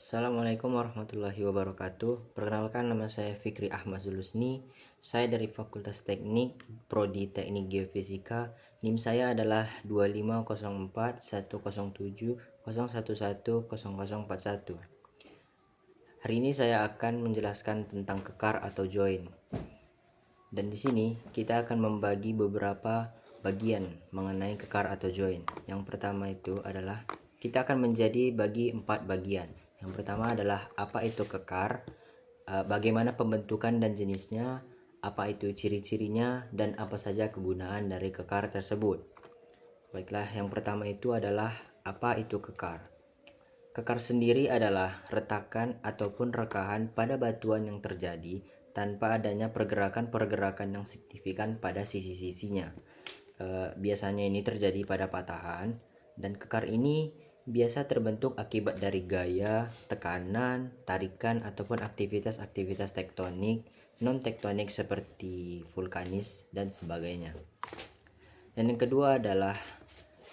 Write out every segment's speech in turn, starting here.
Assalamualaikum warahmatullahi wabarakatuh. Perkenalkan, nama saya Fikri Ahmad Zulusni. Saya dari Fakultas Teknik, Prodi Teknik Geofisika. NIM saya adalah 25041070110041. Hari ini saya akan menjelaskan tentang kekar atau join. Dan di sini kita akan membagi beberapa bagian mengenai kekar atau join. Yang pertama itu adalah kita akan bagi 4 bagian. Yang pertama adalah apa itu kekar, bagaimana pembentukan dan jenisnya, apa itu ciri-cirinya, dan apa saja kegunaan dari kekar tersebut. Baiklah, yang pertama itu adalah apa itu kekar. Kekar sendiri adalah retakan ataupun rekahan pada batuan yang terjadi tanpa adanya pergerakan-pergerakan yang signifikan pada sisi-sisinya. Biasanya ini terjadi pada patahan, dan kekar ini biasa terbentuk akibat dari gaya, tekanan, tarikan, ataupun aktivitas-aktivitas tektonik, non-tektonik seperti vulkanis dan sebagainya. Dan yang kedua adalah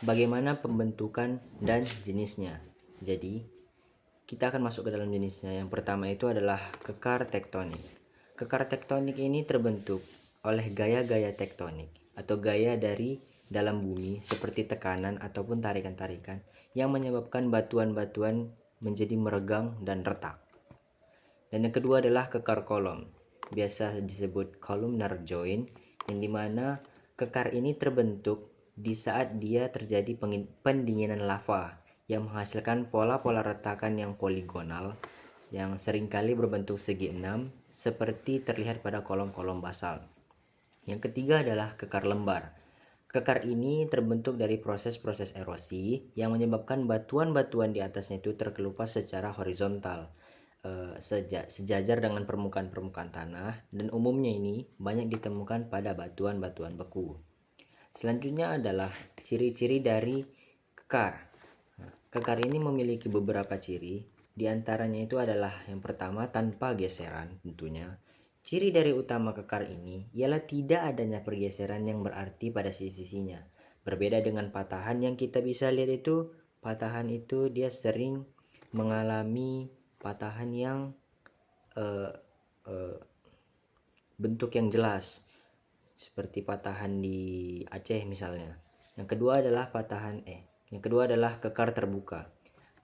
bagaimana pembentukan dan jenisnya. Jadi kita akan masuk ke dalam jenisnya. Yang pertama itu adalah kekar tektonik. Kekar tektonik ini terbentuk oleh gaya-gaya tektonik atau gaya dari dalam bumi seperti tekanan ataupun tarikan-tarikan yang menyebabkan batuan-batuan menjadi meregang dan retak. Dan yang kedua adalah kekar kolom, biasa disebut columnar joint, yang dimana kekar ini terbentuk di saat dia terjadi pendinginan lava yang menghasilkan pola-pola retakan yang poligonal yang seringkali berbentuk segi enam seperti terlihat pada kolom-kolom basal. Yang ketiga adalah kekar lembar. Kekar ini terbentuk dari proses-proses erosi yang menyebabkan batuan-batuan di atasnya itu terkelupas secara horizontal, sejajar dengan permukaan-permukaan tanah, dan umumnya ini banyak ditemukan pada batuan-batuan beku. Selanjutnya adalah ciri-ciri dari kekar. Kekar ini memiliki beberapa ciri, diantaranya itu adalah yang pertama tanpa geseran tentunya. Ciri dari utama kekar ini ialah tidak adanya pergeseran yang berarti pada sisi-sisinya. Berbeda dengan patahan yang kita bisa lihat itu, patahan itu dia sering mengalami patahan yang bentuk yang jelas, seperti patahan di Aceh misalnya. Yang kedua adalah kekar terbuka.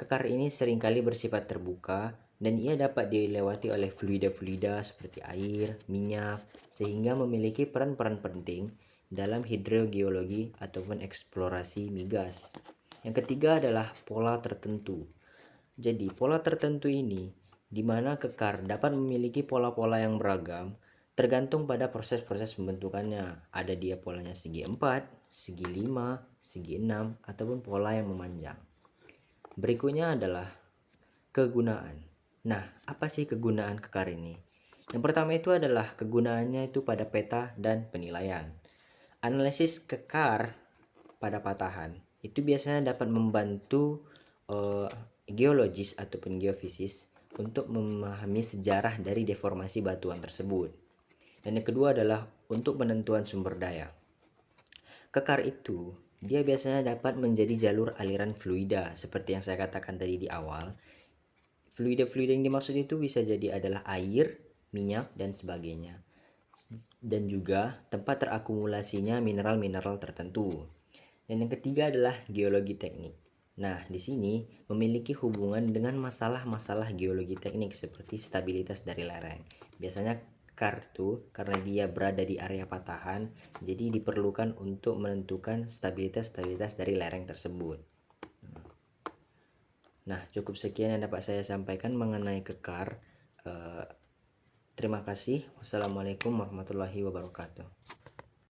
Kekar ini seringkali bersifat terbuka dan ia dapat dilewati oleh fluida-fluida seperti air, minyak, sehingga memiliki peran-peran penting dalam hidrogeologi ataupun eksplorasi migas. Yang ketiga adalah pola tertentu. Jadi pola tertentu ini di mana kekar dapat memiliki pola-pola yang beragam tergantung pada proses-proses pembentukannya. Ada dia polanya segi 4, segi 5, segi 6, ataupun pola yang memanjang. Berikutnya adalah kegunaan. Nah, apa sih kegunaan kekar ini? Yang pertama itu adalah kegunaannya itu pada peta dan penilaian. Analisis kekar pada patahan itu biasanya dapat membantu geologis ataupun geofisis untuk memahami sejarah dari deformasi batuan tersebut. Dan yang kedua adalah untuk penentuan sumber daya. Kekar itu dia biasanya dapat menjadi jalur aliran fluida seperti yang saya katakan tadi di awal. Fluida-fluida yang dimaksud itu bisa jadi adalah air, minyak, dan sebagainya. Dan juga tempat terakumulasinya mineral-mineral tertentu. Dan yang ketiga adalah geologi teknik. Nah, di sini memiliki hubungan dengan masalah-masalah geologi teknik seperti stabilitas dari lereng. Biasanya kartu karena dia berada di area patahan, jadi diperlukan untuk menentukan stabilitas dari lereng tersebut. Nah, cukup sekian yang dapat saya sampaikan mengenai kekar. Terima kasih. Wassalamualaikum warahmatullahi wabarakatuh.